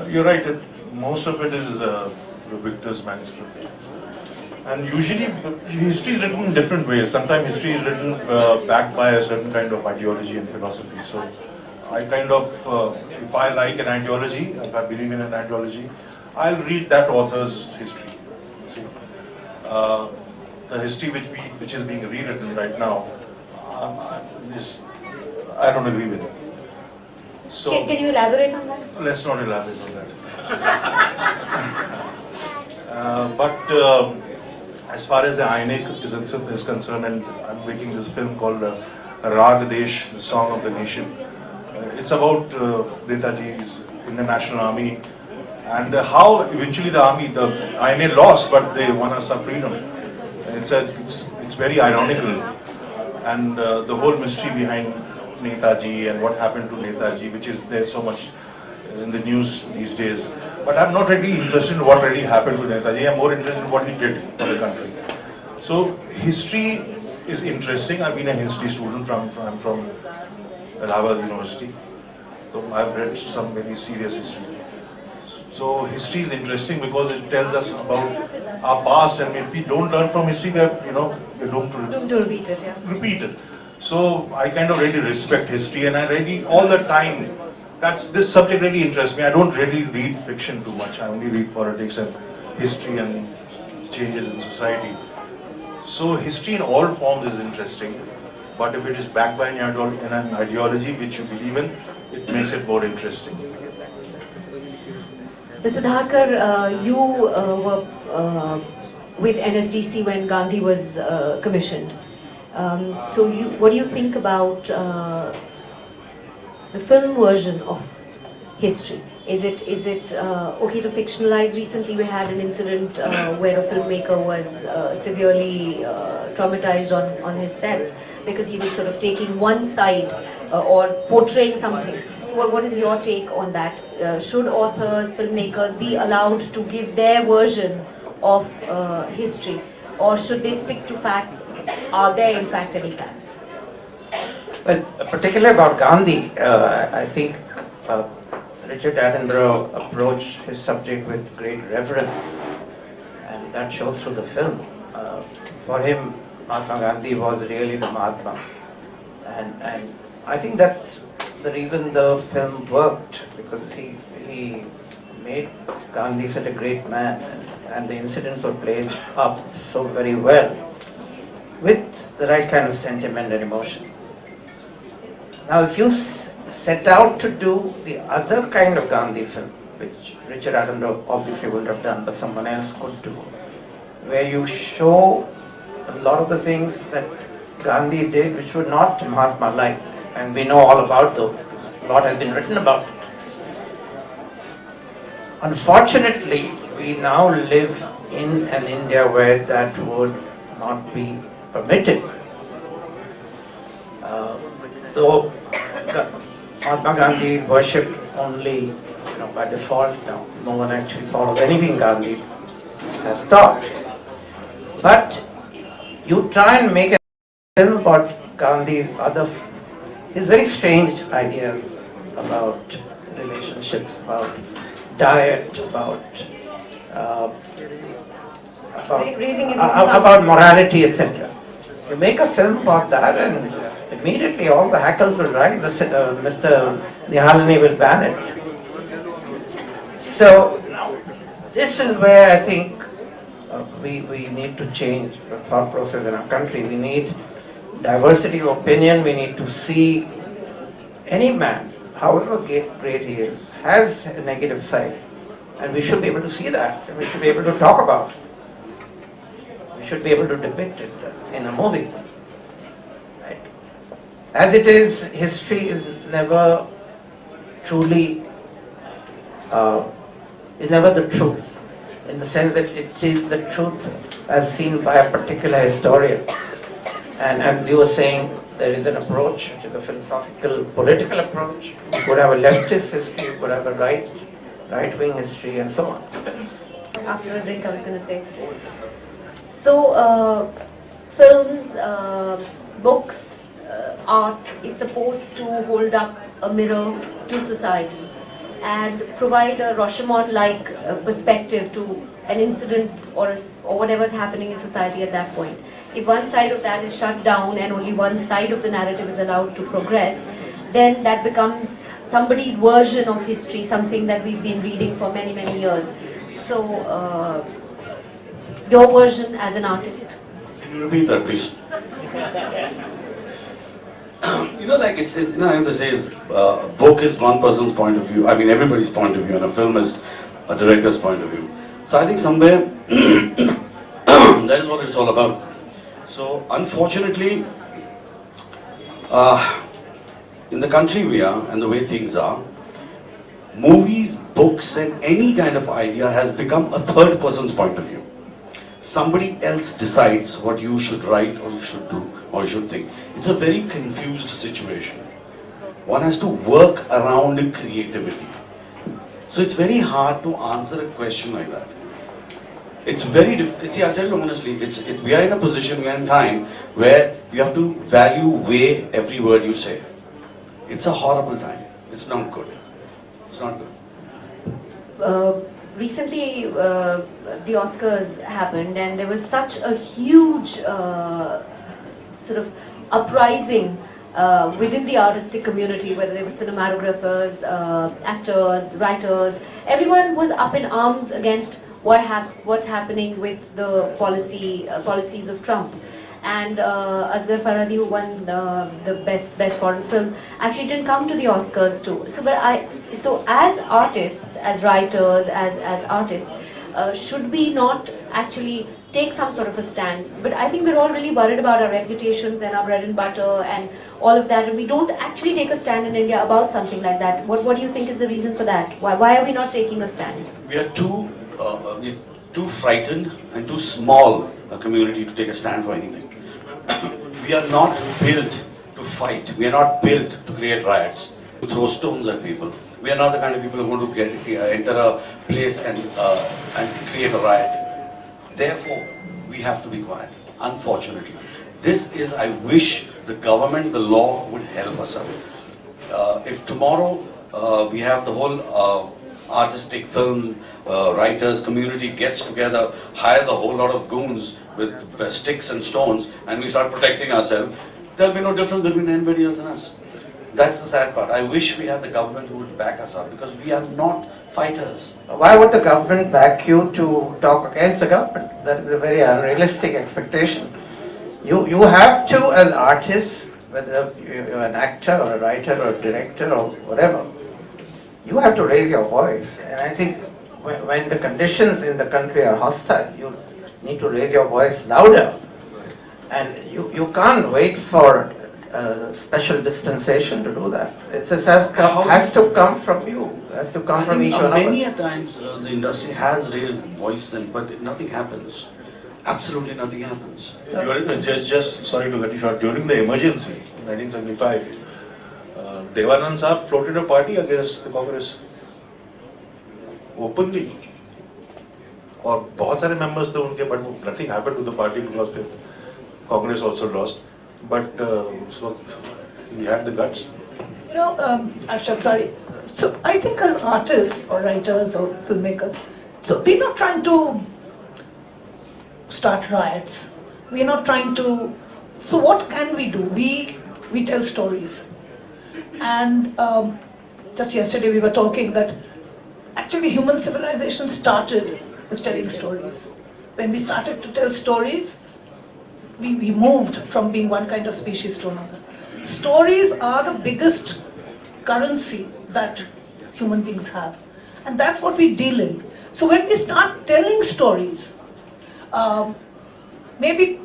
You're right. Most of it is Victor's manuscript. And usually history is written in different ways. Sometimes history is written backed by a certain kind of ideology and philosophy. So I kind of, if I like an ideology, if I believe in an ideology, I'll read that author's history. See, the history which is being rewritten right now, is, I don't agree with it. So Can you elaborate on that? let's not elaborate on that. But as far as the Ainek is concerned, and I'm making this film called Rag Desh, the Song of the Nation. It's about Netaji's International Army and how eventually the army, the INA lost, but they won us our freedom. It's very ironical, and the whole mystery behind Netaji and what happened to Netaji, which is there so much in the news these days. But I'm not really interested in what really happened to Netaji. I'm more interested in what he did for the country. So history is interesting. I've been a history student I'm from Allahabad University. So I've read some very serious history. So history is interesting because it tells us about our past, and if we don't learn from history, we're doomed To repeat it, yeah. repeat it. So I kind of really respect history, and I really all the time. This subject really interests me. I don't really read fiction too much. I only read politics and history and changes in society. So history in all forms is interesting, but if it is backed by an ideology which you believe in, it makes it more interesting. Mr. Dhakar, you were with NFDC when Gandhi was commissioned. So what do you think about the film version of history? Is it okay to fictionalize? Recently we had an incident where a filmmaker was severely traumatized on his sets because he was sort of taking one side or portraying something. So what is your take on that? Should authors, filmmakers be allowed to give their version of history, or should they stick to facts? Are there in fact any facts? Well, particularly about Gandhi, I think Richard Attenborough approached his subject with great reverence, and that shows through the film. For him, Mahatma Gandhi was really the Mahatma, and I think that's the reason the film worked, because he made Gandhi such a great man, and the incidents were played up so very well with the right kind of sentiment and emotion. Now, if you set out to do the other kind of Gandhi film, which Richard Attenborough obviously wouldn't have done, but someone else could do, where you show a lot of the things that Gandhi did which were not Mahatma-like, and we know all about those, because a lot has been written about it. Unfortunately, we now live in an India where that would not be permitted. Though Mahatma Gandhi is worshipped only by default now, no one actually follows anything Gandhi has taught. But you try and make a film about Gandhi's his very strange ideas about relationships, about diet, about Raising his own son. about morality, etc. You make a film about that, and immediately all the hackles will rise. Mr. Nihalani will ban it. So this is where I think we need to change the thought process in our country. We need diversity of opinion. We need to see any man, however great he is, has a negative side, and we should be able to see that, and we should be able to talk about it. We should be able to depict it in a movie. Right? As it is, history is never truly is never the truth, in the sense that it is the truth as seen by a particular historian. And as you were saying, there is an approach, which is a philosophical, political approach. You could have a leftist history, you could have a right-wing history, and so on. After a drink, I was going to say. So, films, books, art is supposed to hold up a mirror to society. and provide a Rashomon-like perspective to an incident or whatever's happening in society at that point. If one side of that is shut down and only one side of the narrative is allowed to progress, then that becomes somebody's version of history, something that we've been reading for many, many years. So, your version as an artist. Can you repeat that, please? Like it's I have to say, a book is one person's point of view. I mean, everybody's point of view, and a film is a director's point of view. So I think somewhere that is what it's all about. So unfortunately, in the country we are and the way things are, movies, books, and any kind of idea has become a third person's point of view. Somebody else decides what you should write or you should do or you should think. It's a very confused situation. One has to work around creativity. So it's very hard to answer a question like that. It's very difficult. See, I'll tell you honestly, we are in a position, we are in time where you have to weigh every word you say. It's a horrible time. It's not good. It's not good. Recently, the Oscars happened, and there was such a huge sort of uprising within the artistic community, whether they were cinematographers, actors, writers. Everyone was up in arms against what's happening with the policies of Trump. And Asghar Farhadi, who won the best foreign film, actually didn't come to the Oscars too. So as artists, as writers, as artists, should we not actually take some sort of a stand? But I think we're all really worried about our reputations and our bread and butter and all of that, and we don't actually take a stand in India about something like that. What do you think is the reason for that? Why are we not taking a stand? We are too frightened and too small a community to take a stand for anything. We are not built to fight. We are not built to create riots, to throw stones at people. We are not the kind of people who are going to enter a place and create a riot. Therefore, we have to be quiet. Unfortunately, I wish the government, the law would help us out. If tomorrow we have the whole artistic film writers community gets together, hires a whole lot of goons with sticks and stones, and we start protecting ourselves, there'll be no difference between anybody else and us. That's the sad part. I wish we had the government who would back us up, because we are not fighters. Why would the government back you to talk against the government? That is a very unrealistic expectation. You have to, as artists, whether you're an actor or a writer or a director or whatever, you have to raise your voice. And I think when the conditions in the country are hostile, you need to raise your voice louder. And you can't wait for special dispensation to do that. It just has to come from you. It has to come from each one of us. Many a times the industry has raised voice, but nothing happens. Absolutely nothing happens. Just sorry to cut you short. During the emergency in 1975, Devanand Saab floated a party against the Congress openly. और बहुत सारे members थे उनके, but nothing happened to the party because Congress also lost. But so he had the guts. Arshad, sorry. So I think as artists or writers or filmmakers, so we're not trying to start riots. We're not trying to. So what can we do? We tell stories. And just yesterday we were talking that actually human civilization started with telling stories. When we started to tell stories, we moved from being one kind of species to another. Stories are the biggest currency that human beings have. And that's what we deal in. So when we start telling stories, maybe,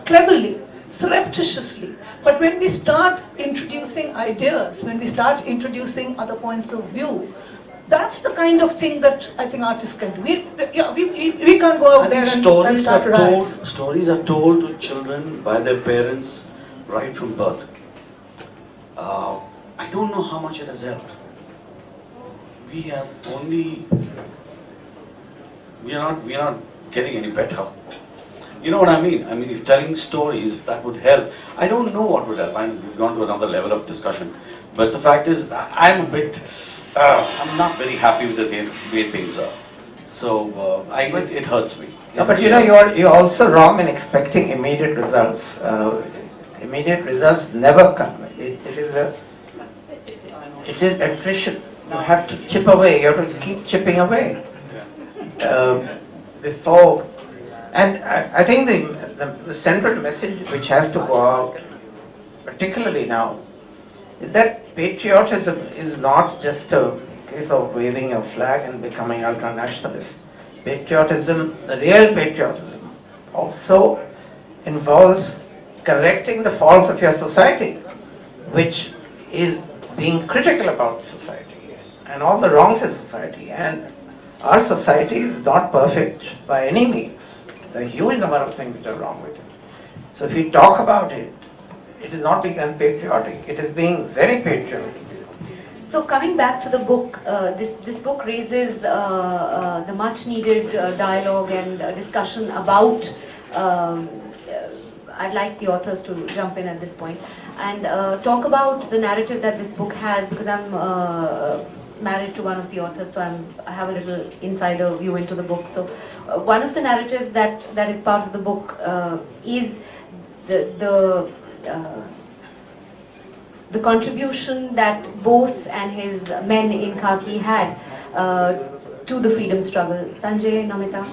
cleverly, surreptitiously, but when we start introducing ideas, when we start introducing other points of view, that's the kind of thing that I think artists can do. We can't go out there and start riots. Stories are told to children by their parents right from birth. I don't know how much it has helped. We are not getting any better. You know what I mean? I mean, if telling stories, if that would help. I don't know what would help. We've gone to another level of discussion. But the fact is, I'm a bit, I'm not very happy with the way things are. So it hurts me. No, but you know, you're also wrong in expecting immediate results. Immediate results never come. It is attrition. You have to chip away. You have to keep chipping away before. And I think the central message which has to go out, particularly now, is that patriotism is not just a case of waving a flag and becoming ultra-nationalist. Patriotism, the real patriotism, also involves correcting the faults of your society, which is being critical about society and all the wrongs in society. And our society is not perfect by any means. There are a huge number of things which are wrong with it. So if we talk about it, it is not being unpatriotic, it is being very patriotic. So coming back to the book, this book raises the much needed dialogue and discussion about, I'd like the authors to jump in at this point and talk about the narrative that this book has, because I'm married to one of the authors, so I have a little insider view into the book. So one of the narratives that is part of the book is the contribution that Bose and his men in khaki had to the freedom struggle. Sanjay, Namita?